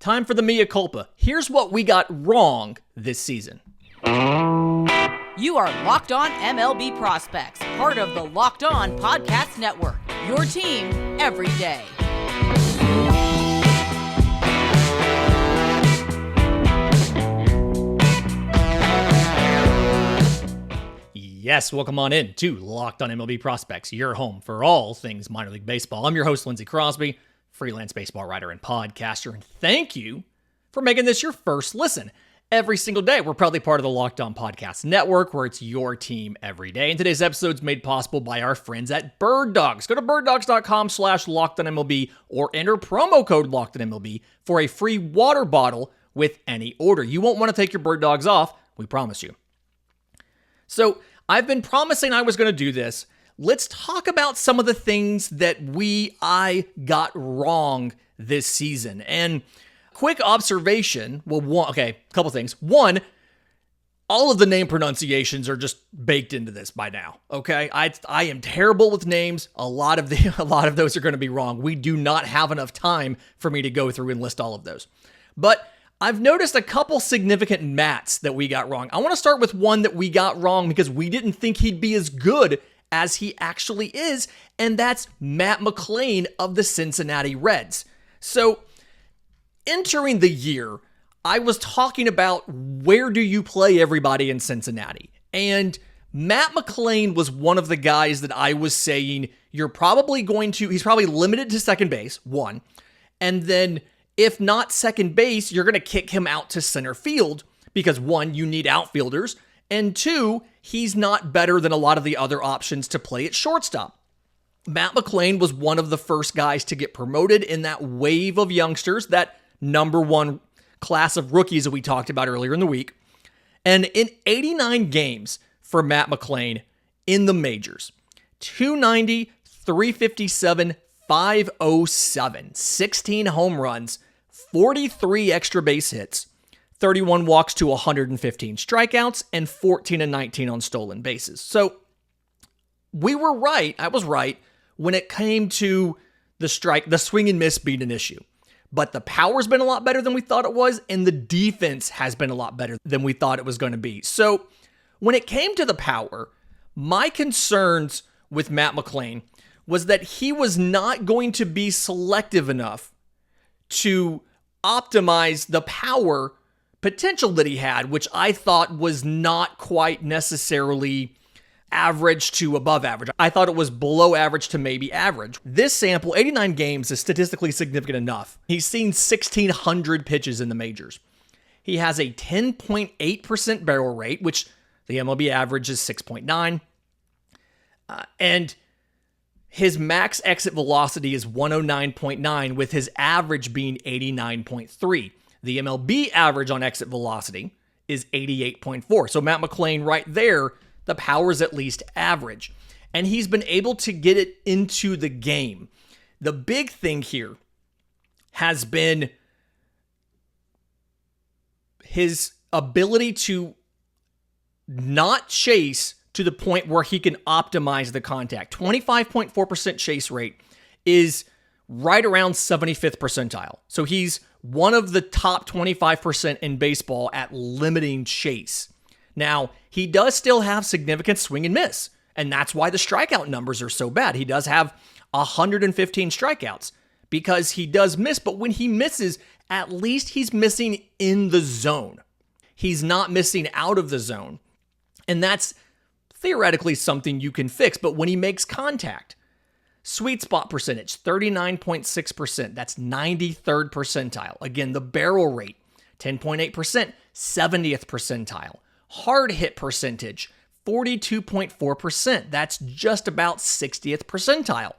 Time for the mea culpa. Here's what we got wrong this season. You are Locked On MLB Prospects, part of the Locked On Podcast Network. Your team every day. Yes, welcome on in to Locked On MLB Prospects, your home for all things minor league baseball. I'm your host, Lindsay Crosby, freelance baseball writer and podcaster, and thank you for making this your first listen. Every single day, we're proudly part of the Locked On Podcast Network, where it's your team every day. And today's episode is made possible by our friends at Bird Dogs. Go to birddogs.com/LockedOnMLB or enter promo code LockedOnMLB for a free water bottle with any order. You won't want to take your Bird Dogs off, we promise you. So, I've been promising I was going to do this. Let's talk about some of the things that I got wrong this season. And quick observation, a couple things. One, all of the name pronunciations are just baked into this by now, okay? I am terrible with names. A lot of those are going to be wrong. We do not have enough time for me to go through and list all of those. But I've noticed a couple significant Matts that we got wrong. I want to start with one that we got wrong because we didn't think he'd be as good as he actually is, and that's Matt McLain of the Cincinnati Reds. So, entering the year, I was talking about where do you play everybody in Cincinnati? And Matt McLain was one of the guys that I was saying he's probably limited to second base, one, and then if not second base, you're going to kick him out to center field because one, you need outfielders, and two, he's not better than a lot of the other options to play at shortstop. Matt McLain was one of the first guys to get promoted in that wave of youngsters, that number one class of rookies that we talked about earlier in the week. And in 89 games for Matt McLain in the majors, 290, 357, 507, 16 home runs, 43 extra base hits, 31 walks to 115 strikeouts, and 14 and 19 on stolen bases. So we were right. I was right when it came to the swing and miss being an issue. But the power's been a lot better than we thought it was, and the defense has been a lot better than we thought it was going to be. So when it came to the power, my concerns with Matt McLain was that he was not going to be selective enough to optimize the power potential that he had, which I thought was not quite necessarily average to above average. I thought it was below average to maybe average. This sample, 89 games, is statistically significant enough. He's seen 1,600 pitches in the majors. He has a 10.8% barrel rate, which the MLB average is 6.9. And his max exit velocity is 109.9, with his average being 89.3. The MLB average on exit velocity is 88.4. So Matt McLain right there, the power is at least average. And he's been able to get it into the game. The big thing here has been his ability to not chase to the point where he can optimize the contact. 25.4% chase rate is right around 75th percentile. So he's one of the top 25% in baseball at limiting chase. Now, he does still have significant swing and miss, and that's why the strikeout numbers are so bad. He does have 115 strikeouts because he does miss, but when he misses, at least he's missing in the zone. He's not missing out of the zone, and that's theoretically something you can fix, but when he makes contact, sweet spot percentage, 39.6%. That's 93rd percentile. Again, the barrel rate, 10.8%, 70th percentile. Hard hit percentage, 42.4%. That's just about 60th percentile.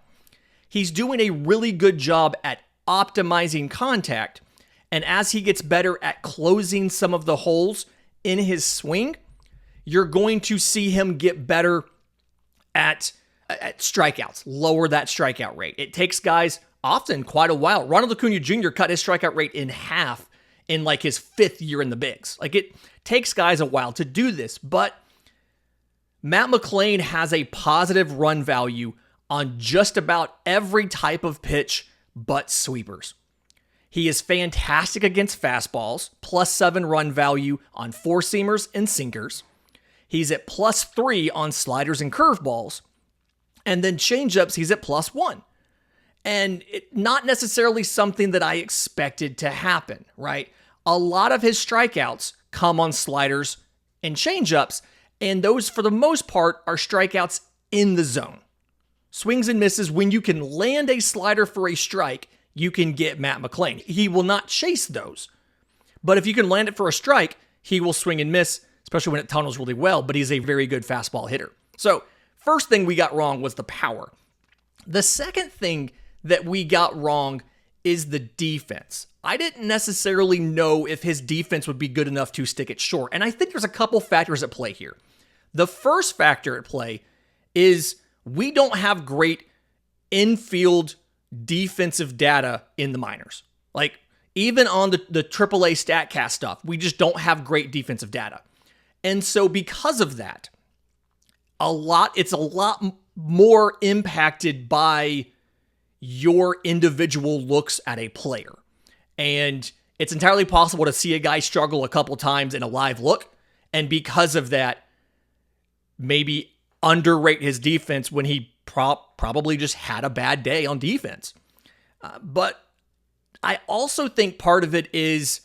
He's doing a really good job at optimizing contact, and as he gets better at closing some of the holes in his swing, you're going to see him get better at strikeouts, lower that strikeout rate. It takes guys often quite a while. Ronald Acuna Jr. cut his strikeout rate in half in like his 5th year in the bigs. Like, it takes guys a while to do this, but Matt McLain has a positive run value on just about every type of pitch but sweepers. He is fantastic against fastballs, +7 run value on four-seamers and sinkers. He's at +3 on sliders and curveballs. And then changeups, he's at +1. And not necessarily something that I expected to happen, right? A lot of his strikeouts come on sliders and changeups, and those, for the most part, are strikeouts in the zone. Swings and misses, when you can land a slider for a strike, you can get Matt McLain. He will not chase those. But if you can land it for a strike, he will swing and miss, especially when it tunnels really well, but he's a very good fastball hitter. So, first thing we got wrong was the power. The second thing that we got wrong is the defense. I didn't necessarily know if his defense would be good enough to stick it short, and I think there's a couple factors at play here. The first factor at play is we don't have great infield defensive data in the minors. Like, even on the AAA StatCast stuff, we just don't have great defensive data. And so because of that, it's a lot more impacted by your individual looks at a player. And it's entirely possible to see a guy struggle a couple times in a live look, and because of that, maybe underrate his defense when he probably just had a bad day on defense. But I also think part of it is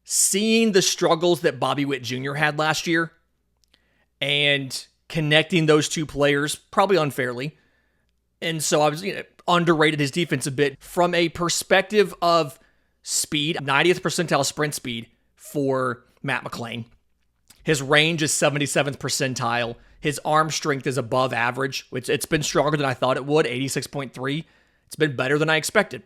seeing the struggles that Bobby Witt Jr. had last year and connecting those two players, probably unfairly. And so I was underrated his defense a bit from a perspective of speed, 90th percentile sprint speed for Matt McLain. His range is 77th percentile. His arm strength is above average, which it's been stronger than I thought it would, 86.3. It's been better than I expected.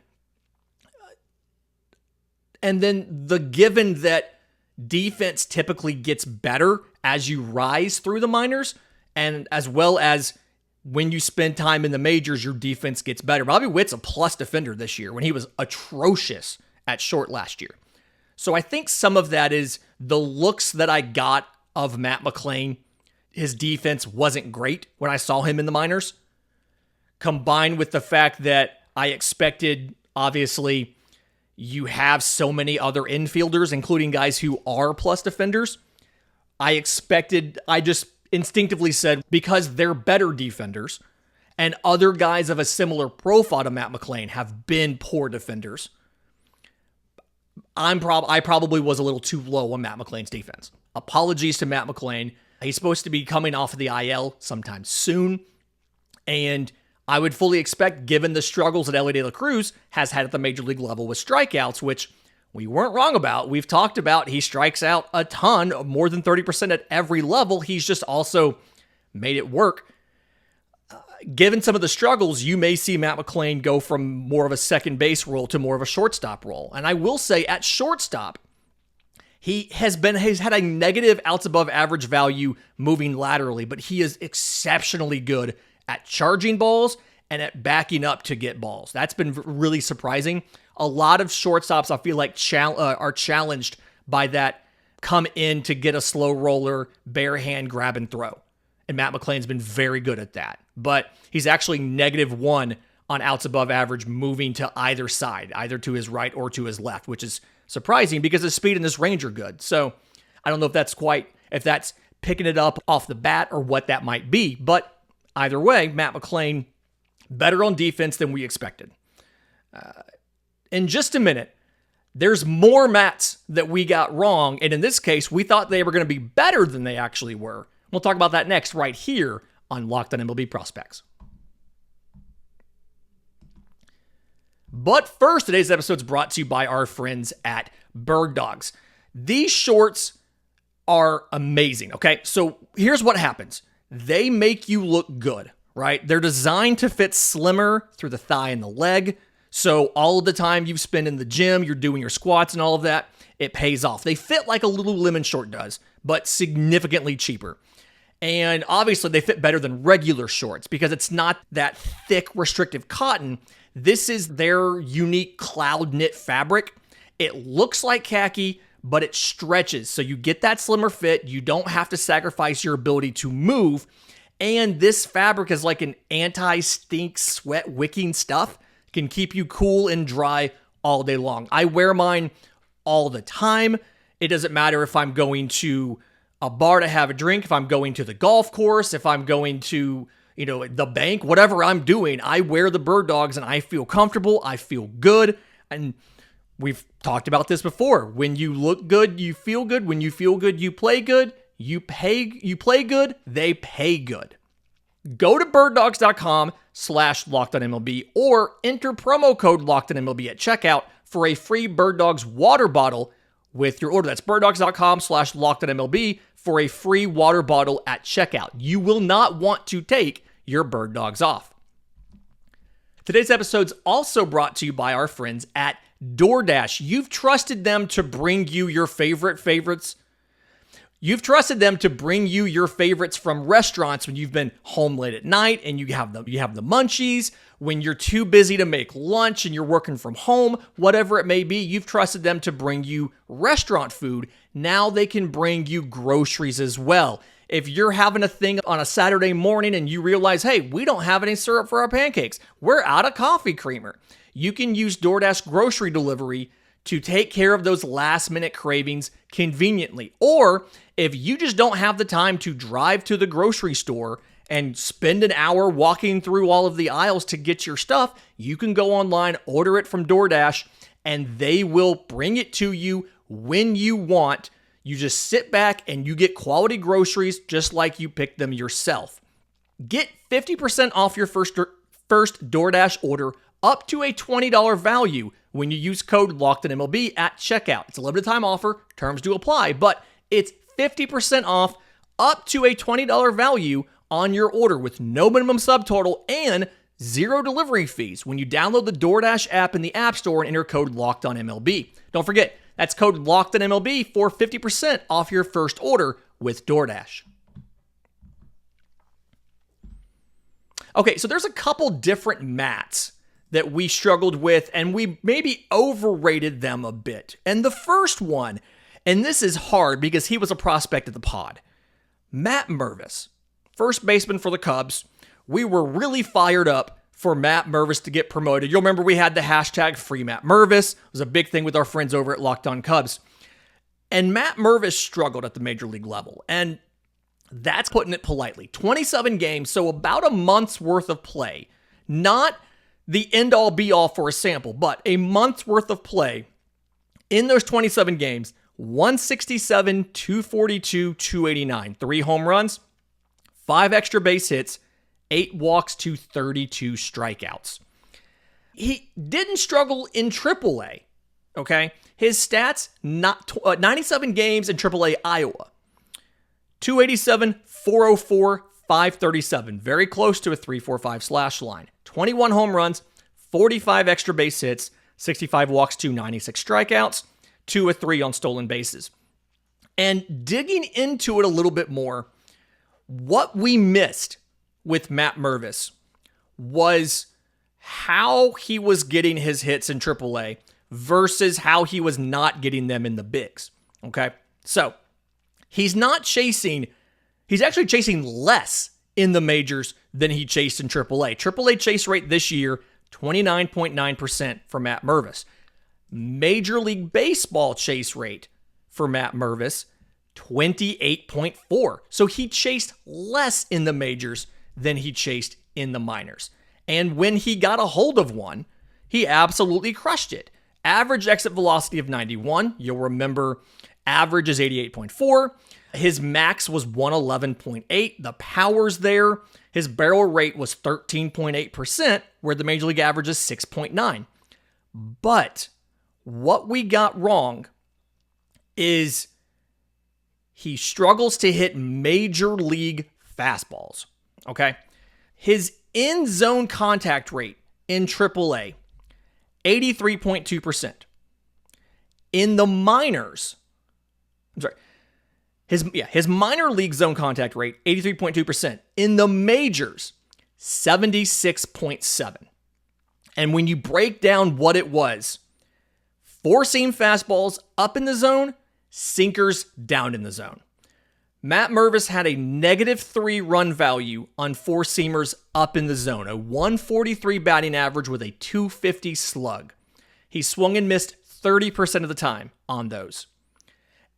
And then the given that defense typically gets better as you rise through the minors, and as well as when you spend time in the majors, your defense gets better. Bobby Witt's a plus defender this year when he was atrocious at short last year. So I think some of that is the looks that I got of Matt McLain. His defense wasn't great when I saw him in the minors, combined with the fact that I expected, obviously, you have so many other infielders, including guys who are plus defenders. I just instinctively said, because they're better defenders and other guys of a similar profile to Matt McLain have been poor defenders, I probably was a little too low on Matt McLain's defense. Apologies to Matt McLain. He's supposed to be coming off of the IL sometime soon, and I would fully expect, given the struggles that Elly De La Cruz has had at the major league level with strikeouts, which we weren't wrong about. We've talked about he strikes out a ton, more than 30% at every level. He's just also made it work. Given some of the struggles, you may see Matt McLain go from more of a second base role to more of a shortstop role. And I will say, at shortstop, he has had a negative outs above average value moving laterally, but he is exceptionally good at charging balls and at backing up to get balls. That's been really surprising. A lot of shortstops, I feel like, are challenged by that come in to get a slow roller, bare hand grab and throw. And Matt McLain's been very good at that. But he's actually -1 on outs above average moving to either side, either to his right or to his left, which is surprising because his speed and his range are good. So I don't know if that's picking it up off the bat or what that might be. But either way, Matt McLain, better on defense than we expected. In just a minute, there's more Matts that we got wrong. And in this case, we thought they were going to be better than they actually were. We'll talk about that next right here on Locked On MLB Prospects. But first, today's episode is brought to you by our friends at Bird Dogs. These shorts are amazing, okay? So here's what happens. They make you look good, right? They're designed to fit slimmer through the thigh and the leg. So all of the time you spend in the gym, you're doing your squats and all of that, it pays off. They fit like a Lululemon short does, but significantly cheaper. And obviously they fit better than regular shorts because it's not that thick, restrictive cotton. This is their unique cloud knit fabric. It looks like khaki, but it stretches. So you get that slimmer fit. You don't have to sacrifice your ability to move. And this fabric is like an anti-stink, sweat wicking stuff. It can keep you cool and dry all day long. I wear mine all the time. It doesn't matter if I'm going to a bar to have a drink, if I'm going to the golf course, if I'm going to, the bank, whatever I'm doing, I wear the Bird Dogs and I feel comfortable. I feel good. And we've talked about this before. When you look good, you feel good. When you feel good, you play good. You play good, they pay good. Go to birddogs.com/LockedOnMLB or enter promo code LockedOnMLB at checkout for a free Bird Dogs water bottle with your order. That's birddogs.com/LockedOnMLB for a free water bottle at checkout. You will not want to take your Bird Dogs off. Today's episode's also brought to you by our friends at DoorDash. You've trusted them to bring you your favorites. You've trusted them to bring you your favorites from restaurants when you've been home late at night and you have the munchies, when you're too busy to make lunch and you're working from home, whatever it may be. You've trusted them to bring you restaurant food. Now they can bring you groceries as well. If you're having a thing on a Saturday morning and you realize, hey, we don't have any syrup for our pancakes, we're out of coffee creamer, you can use DoorDash grocery delivery to take care of those last-minute cravings conveniently. Or if you just don't have the time to drive to the grocery store and spend an hour walking through all of the aisles to get your stuff, you can go online, order it from DoorDash, and they will bring it to you when you want. You just sit back and you get quality groceries just like you picked them yourself. Get 50% off your first DoorDash order up to a $20 value when you use code LockedOnMLB at checkout. It's a limited time offer, terms do apply, but it's 50% off up to a $20 value on your order with no minimum subtotal and zero delivery fees when you download the DoorDash app in the App Store and enter code LockedOnMLB. Don't forget, that's code LockedOnMLB for 50% off your first order with DoorDash. Okay, so there's a couple different Matts that we struggled with, and we maybe overrated them a bit. And the first one, and this is hard because he was a prospect at the pod, Matt Mervis, first baseman for the Cubs. We were really fired up for Matt Mervis to get promoted. You'll remember we had the hashtag Free Matt Mervis. It was a big thing with our friends over at Locked On Cubs. And Matt Mervis struggled at the major league level, and that's putting it politely. 27 games, so about a month's worth of play. Not the end-all be-all for a sample, but a month's worth of play in those 27 games, 167, 242, 289, 3 home runs, 5 extra base hits, 8 walks to 32 strikeouts. He didn't struggle in AAA, okay? His stats, 97 games in AAA Iowa, 287, 404, 537, very close to a 3.45 slash line. 21 home runs, 45 extra base hits, 65 walks to 96 strikeouts, 2 of 3 on stolen bases. And digging into it a little bit more, what we missed with Matt Mervis was how he was getting his hits in AAA versus how he was not getting them in the bigs. Okay? So, he's actually chasing less in the majors than he chased in AAA. AAA chase rate this year, 29.9% for Matt Mervis. Major League Baseball chase rate for Matt Mervis, 28.4. So he chased less in the majors than he chased in the minors. And when he got a hold of one, he absolutely crushed it. Average exit velocity of 91. You'll remember average is 88.4. His max was 111.8. The power's there. His barrel rate was 13.8%, where the major league average is 6.9. But what we got wrong is he struggles to hit major league fastballs. Okay? His in-zone contact rate in AAA, 83.2%. In the minors, his minor league zone contact rate, 83.2%. In the majors, 76.7%. And when you break down what it was, four-seam fastballs up in the zone, sinkers down in the zone. Matt Mervis had a -3 run value on four-seamers up in the zone, a 143 batting average with a 250 slug. He swung and missed 30% of the time on those.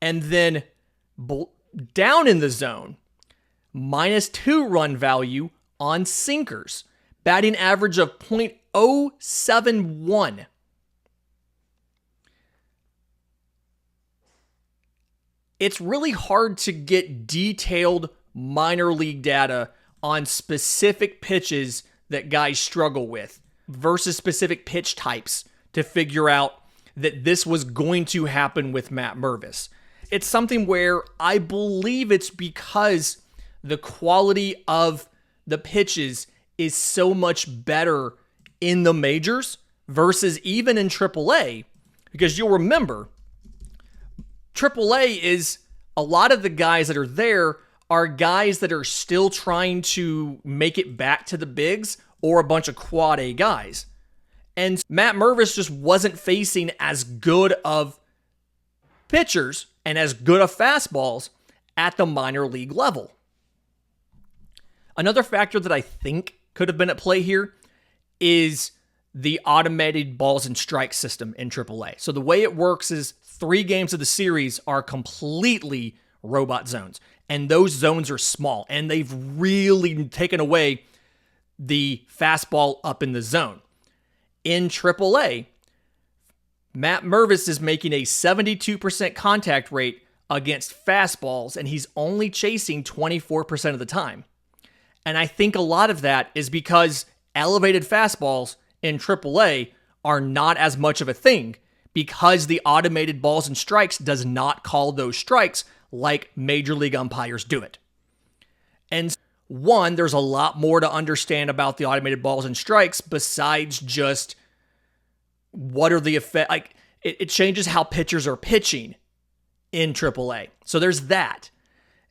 And then down in the zone, -2 run value on sinkers, batting average of .071. It's really hard to get detailed minor league data on specific pitches that guys struggle with versus specific pitch types to figure out that this was going to happen with Matt Mervis. It's something where I believe it's because the quality of the pitches is so much better in the majors versus even in AAA, because you'll remember AAA is a lot of the guys that are there are guys that are still trying to make it back to the bigs or a bunch of quad A guys. And Matt Mervis just wasn't facing as good of pitchers and as good of fastballs at the minor league level. Another factor that I think could have been at play here is the automated balls and strikes system in AAA. So the way it works is 3 games of the series are completely robot zones. And those zones are small. And they've really taken away the fastball up in the zone. In AAA, Matt Mervis is making a 72% contact rate against fastballs, and he's only chasing 24% of the time. And I think a lot of that is because elevated fastballs in AAA are not as much of a thing because the automated balls and strikes does not call those strikes like major league umpires do it. And one, there's a lot more to understand about the automated balls and strikes besides just what are the effects. Like it changes how pitchers are pitching in AAA. So there's that.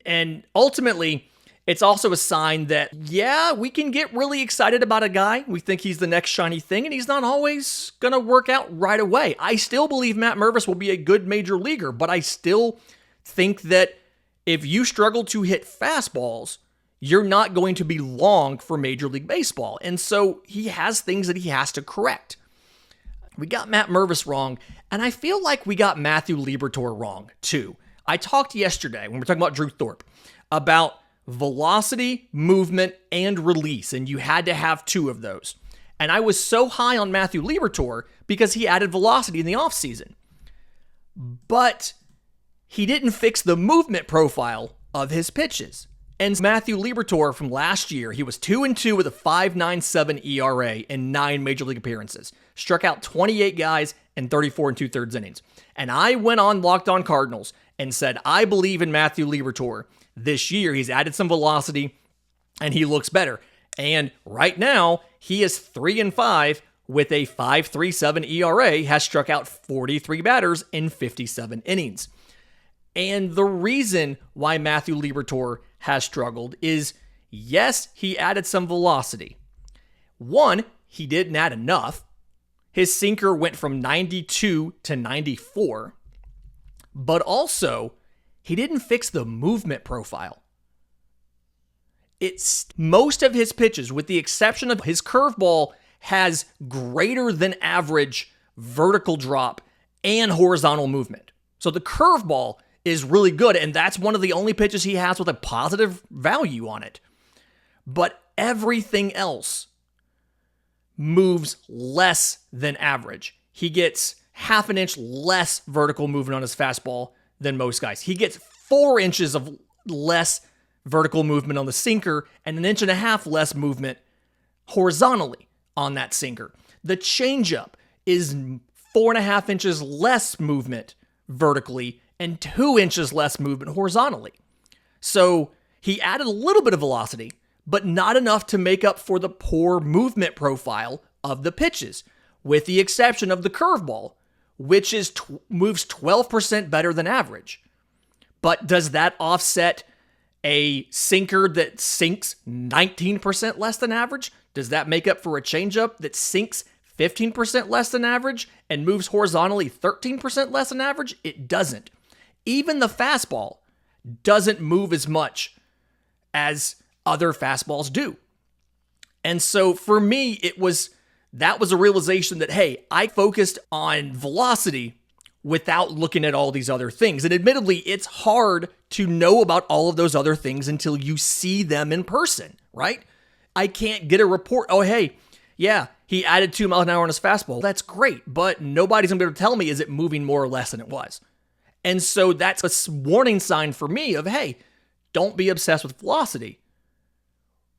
And ultimately, it's also a sign that, yeah, we can get really excited about a guy. We think he's the next shiny thing, and he's not always going to work out right away. I still believe Matt Mervis will be a good major leaguer, but I still think that if you struggle to hit fastballs, you're not going to be long for Major League Baseball. And so he has things that he has to correct. We got Matt Mervis wrong, and I feel like we got Matthew Liberatore wrong, too. I talked yesterday, when we were talking about Drew Thorpe, about velocity, movement, and release, and you had to have 2 of those. And I was so high on Matthew Liberatore because he added velocity in the offseason. But he didn't fix the movement profile of his pitches. And Matthew Liberatore from last year, he was 2-2 with a 5.97 ERA in 9 major league appearances. Struck out 28 guys in 34 2/3 innings. And I went on Locked On Cardinals and said, I believe in Matthew Liberatore. This year, he's added some velocity and he looks better. And right now, he is 3-5 with a 5.37 ERA, has struck out 43 batters in 57 innings. And the reason why Matthew Liberatore has struggled is, yes, he added some velocity. One, he didn't add enough. His sinker went from 92 to 94. But also, he didn't fix the movement profile. It's most of his pitches, with the exception of his curveball, has greater than average vertical drop and horizontal movement. So the curveball is really good, and that's one of the only pitches he has with a positive value on it. But everything else moves less than average. He gets half an inch less vertical movement on his fastball than most guys. He gets 4 inches of less vertical movement on the sinker and 1.5 inches less movement horizontally on that sinker. The changeup is 4.5 inches less movement vertically and 2 inches less movement horizontally. So he added a little bit of velocity, but not enough to make up for the poor movement profile of the pitches, with the exception of the curveball, which is moves 12% better than average. But does that offset a sinker that sinks 19% less than average? Does that make up for a changeup that sinks 15% less than average and moves horizontally 13% less than average? It doesn't. Even the fastball doesn't move as much as other fastballs do. And so for me, it was that was a realization that, hey, I focused on velocity without looking at all these other things. And admittedly, it's hard to know about all of those other things until you see them in person, right? I can't get a report. Oh, hey, yeah, he added 2 miles an hour on his fastball. That's great, but nobody's going to be able to tell me, is it moving more or less than it was? And so that's a warning sign for me of, hey, don't be obsessed with velocity.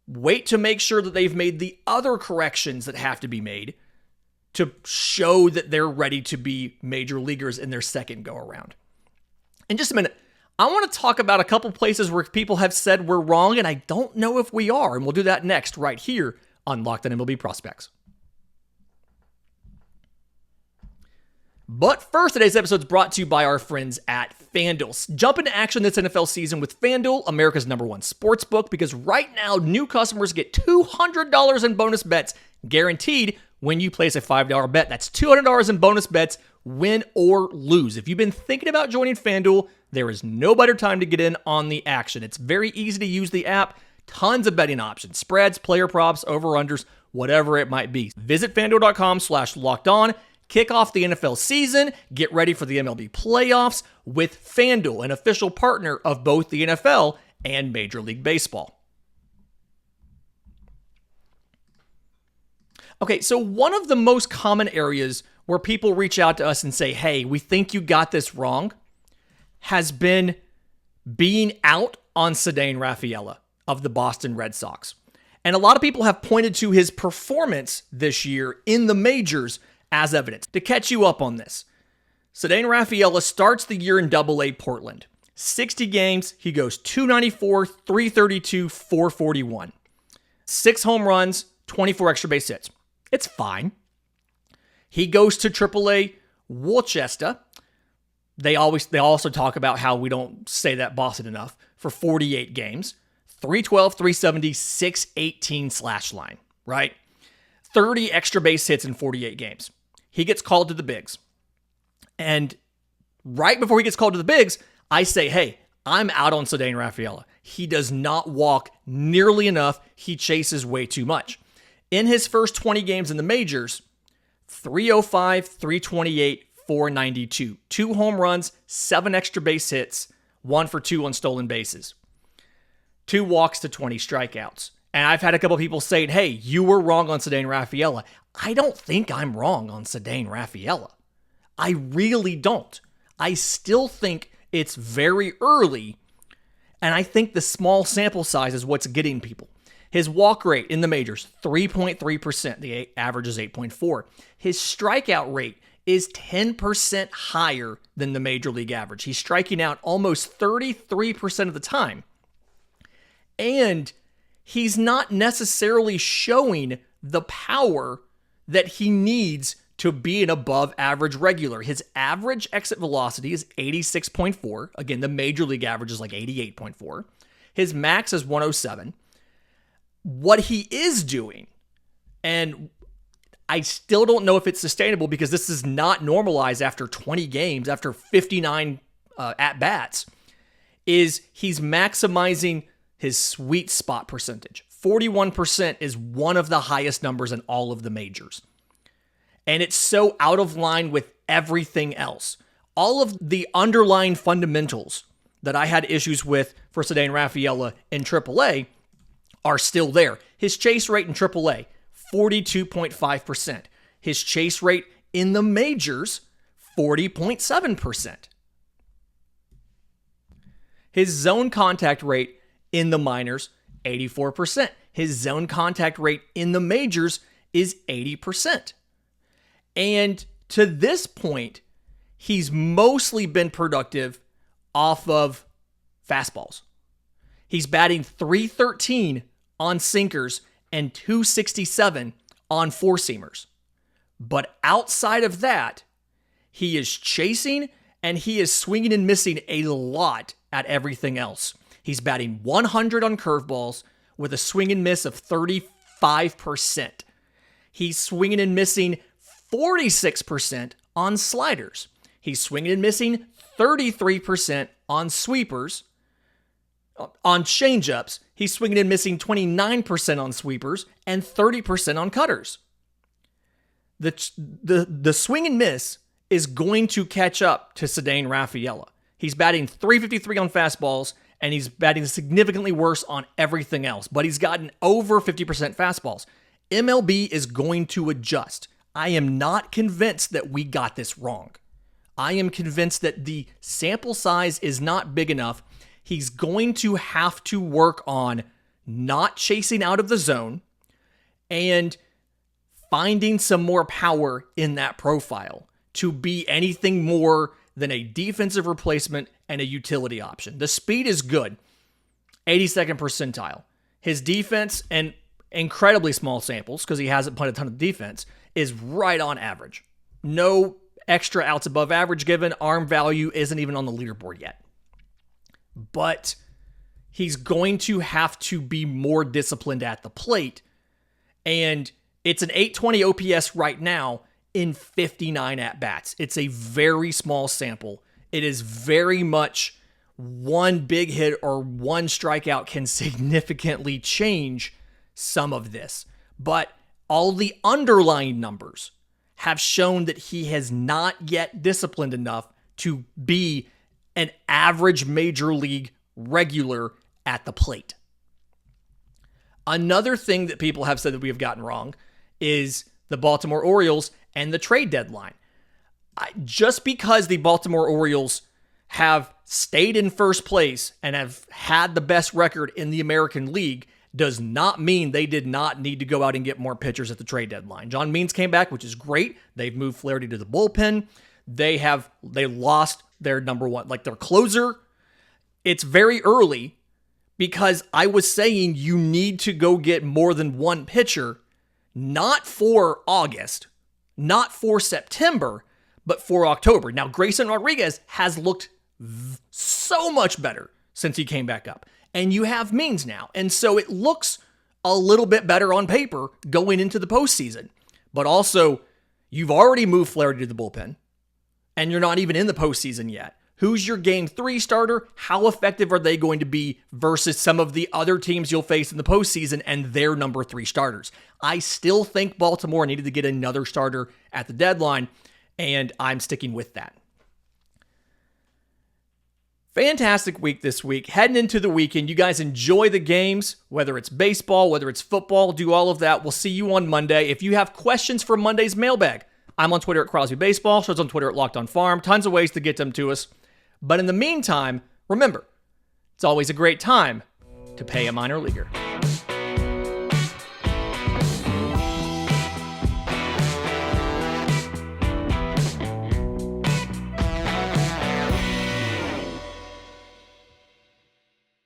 Wait to make sure that they've made the other corrections that have to be made to show that they're ready to be major leaguers in their second go around. In just a minute, I want to talk about a couple places where people have said we're wrong, and I don't know if we are, and we'll do that next right here on Locked On MLB Prospects. But first, today's episode is brought to you by our friends at FanDuel. Jump into action this NFL season with FanDuel, America's #1 sportsbook, because right now, new customers get $200 in bonus bets guaranteed when you place a $5 bet. That's $200 in bonus bets, win or lose. If you've been thinking about joining FanDuel, there is no better time to get in on the action. It's very easy to use the app, tons of betting options, spreads, player props, over-unders, whatever it might be. Visit FanDuel.com/lockedon. Kick off the NFL season, get ready for the MLB playoffs with FanDuel, an official partner of both the NFL and Major League Baseball. Okay, so one of the most common areas where people reach out to us and say, hey, we think you got this wrong, has been being out on Ceddanne Rafaela of the Boston Red Sox. And a lot of people have pointed to his performance this year in the majors as evidence. To catch you up on this, Ceddanne Rafaela starts the year in AA Portland. 60 games, he goes 294, 332, 441. 6 home runs, 24 extra base hits. It's fine. He goes to AAA Worcester. They also talk about how we don't say that Boston enough, for 48 games. 312, 370, 618 slash line, right? 30 extra base hits in 48 games. He gets called to the bigs. And right before he gets called to the bigs, I say, hey, I'm out on Ceddanne Rafaela. He does not walk nearly enough. He chases way too much. In his first 20 games in the majors, 305, 328, 492. 2 home runs, 7 extra base hits, 1 for 2 on stolen bases. 2 walks to 20 strikeouts. And I've had a couple people saying, hey, you were wrong on Ceddanne Rafaela. I don't think I'm wrong on Ceddanne Rafaela. I really don't. I still think it's very early, and I think the small sample size is what's getting people. His walk rate in the majors, 3.3%. The average is 8.4. His strikeout rate is 10% higher than the major league average. He's striking out almost 33% of the time. And he's not necessarily showing the power that he needs to be an above average regular. His average exit velocity is 86.4. Again, the major league average is like 88.4. His max is 107. What he is doing, and I still don't know if it's sustainable because this is not normalized after 20 games, after 59 at-bats, is he's maximizing his sweet spot percentage. 41% is one of the highest numbers in all of the majors. And it's so out of line with everything else. All of the underlying fundamentals that I had issues with for Ceddanne Rafaela in AAA are still there. His chase rate in AAA, 42.5%. His chase rate in the majors, 40.7%. His zone contact rate in the minors, 84%. His zone contact rate in the majors is 80%. And to this point, he's mostly been productive off of fastballs. He's batting .313 on sinkers and .267 on four-seamers. But outside of that, he is chasing and he is swinging and missing a lot at everything else. He's batting 100 on curveballs with a swing and miss of 35%. He's swinging and missing 46% on sliders. He's swinging and missing 33% on sweepers. On changeups, he's swinging and missing 29% on sweepers and 30% on cutters. the swing and miss is going to catch up to Ceddanne Rafaela. He's batting .353 on fastballs, and he's batting significantly worse on everything else, but he's gotten over 50% fastballs. MLB is going to adjust. I am not convinced that we got this wrong. I am convinced that the sample size is not big enough. He's going to have to work on not chasing out of the zone and finding some more power in that profile to be anything more than a defensive replacement and a utility option. The speed is good, 82nd percentile. His defense, and incredibly small samples because he hasn't played a ton of defense, is right on average. No extra outs above average given. Arm value isn't even on the leaderboard yet. But he's going to have to be more disciplined at the plate. And it's an 820 OPS right now in 59 at-bats. It's a very small sample. It is very much one big hit or one strikeout can significantly change some of this. But all the underlying numbers have shown that he has not yet disciplined enough to be an average major league regular at the plate. Another thing that people have said that we have gotten wrong is the Baltimore Orioles and the trade deadline. Just because the Baltimore Orioles have stayed in first place and have had the best record in the American League does not mean they did not need to go out and get more pitchers at the trade deadline. John Means came back, which is great. They've moved Flaherty to the bullpen. They lost their number one, like their closer. It's very early because I was saying you need to go get more than one pitcher, not for August, not for September, but for October. Now, Grayson Rodriguez has looked so much better since he came back up. And you have Means now. And so it looks a little bit better on paper going into the postseason. But also, you've already moved Flaherty to the bullpen, and you're not even in the postseason yet. Who's your Game 3 starter? How effective are they going to be versus some of the other teams you'll face in the postseason and their number 3 starters? I still think Baltimore needed to get another starter at the deadline, and I'm sticking with that. Fantastic week this week. Heading into the weekend, you guys enjoy the games, whether it's baseball, whether it's football, do all of that. We'll see you on Monday. If you have questions for Monday's mailbag, I'm on Twitter at Crosby Baseball. Show's on Twitter at Locked On Farm. Tons of ways to get them to us. But in the meantime, remember, it's always a great time to pay a minor leaguer.